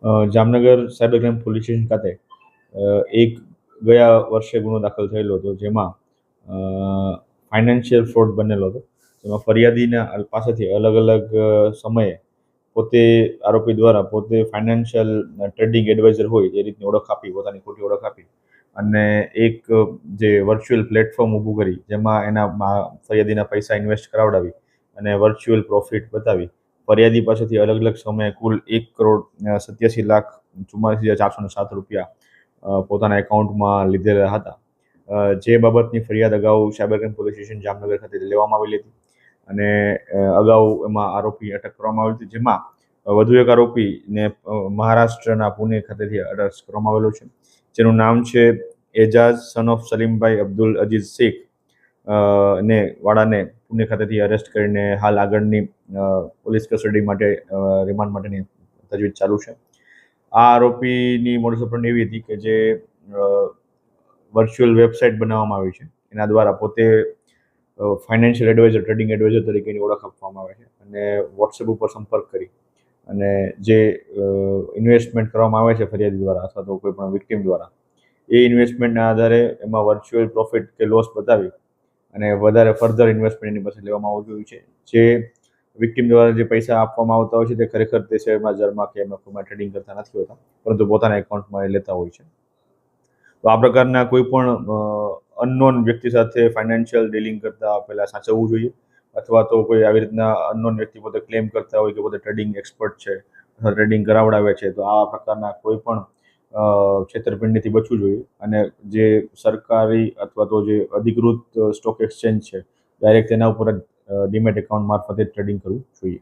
Jamnagar cyber crime police station ખાતે એક ગયા વર્ષે ગુનો દાખલ થયેલો હતો, જેમાં ફાઇનાન્શિયલ ફ્રોડ બનેલો હતો. જેમાં ફરિયાદીના પાસેથી અલગ અલગ સમયે પોતે આરોપી દ્વારા પોતે ફાઇનાન્શિયલ ટ્રેડિંગ એડવાઇઝર હોય એ રીતની ઓળખ આપી, પોતાની ખોટી ઓળખ આપી અને એક જે વર્ચ્યુઅલ પ્લેટફોર્મ ઊભું કરી, જેમાં એના ફરિયાદીના પૈસા ઇન્વેસ્ટ કરાવડાવી અને વર્ચ્યુઅલ પ્રોફિટ બતાવી ફરિયાદી પાસેથી અલગ અલગ સમયે કુલ 1,87,44,407 રૂપિયા પોતાના એકાઉન્ટમાં લીધેલા હતા. જે બાબતની ફરિયાદ અગાઉ cyber crime police station Jamnagar ખાતે લેવામાં આવેલી હતી અને અગાઉ એમાં આરોપી અટક કરવામાં આવેલ હતી, જેમાં વધુ એક આરોપીને મહારાષ્ટ્રના પુણે ખાતેથી અરેસ્ટ કરવામાં આવેલો છે, જેનું નામ છે એજાઝ સન ઓફ સલીમભાઈ અબ્દુલ અજીઝ શેખ ને વાળાને પુણે ખાતેથી અરેસ્ટ કરીને હાલ આગળની પોલીસ કસ્ટડી માટે રિમાન્ડ માટેની તજવીજ ચાલુ છે. આ આરોપીની મોડસ ઓપરેન્ડી એવી હતી કે જે વર્ચ્યુઅલ વેબસાઇટ બનાવવામાં આવી છે, એના દ્વારા પોતે ફાઇનાન્શિયલ એડવાઇઝર, ટ્રેડિંગ એડવાઇઝર તરીકેની ઓળખ આપવામાં આવે છે અને વોટ્સએપ ઉપર સંપર્ક કરી અને જે ઇન્વેસ્ટમેન્ટ કરવામાં આવે છે ફરિયાદી દ્વારા અથવા તો કોઈ પણ વિક્ટિમ દ્વારા, એ ઇન્વેસ્ટમેન્ટના આધારે એમાં વર્ચ્યુઅલ પ્રોફિટ કે લોસ બતાવી અને વધારે ફર્ધર ઇન્વેસ્ટમેન્ટ એની પાસે લેવામાં આવતું હોય છે. જે વિક્ટિમ દ્વારા જે પૈસા આપવામાં આવતા હોય છે તે ખરેખર તે શેર બજારમાં કે એમાં ટ્રેડિંગ કરતા નથી હોતા, પરંતુ પોતાના એકાઉન્ટમાં એ લેતા હોય છે. તો આ પ્રકારના કોઈ પણ અનનોન વ્યક્તિ સાથે ફાઇનાન્શિયલ ડીલિંગ કરતા પહેલાં સાચવવું જોઈએ, અથવા તો કોઈ આવી રીતના અનનોન વ્યક્તિ પોતે ક્લેમ કરતા હોય કે પોતે ટ્રેડિંગ એક્સપર્ટ છે અથવા ટ્રેડિંગ કરાવડાવે છે, તો આ પ્રકારના કોઈ પણ છેતરપિંડીથી બચવું જોઈએ અને જે સરકારી અથવા તો જે અધિકૃત સ્ટોક એક્સચેન્જ છે ડાયરેક્ટ તેના ઉપર જ ડીમેટ એકાઉન્ટ મારફતે ટ્રેડિંગ કરવું જોઈએ.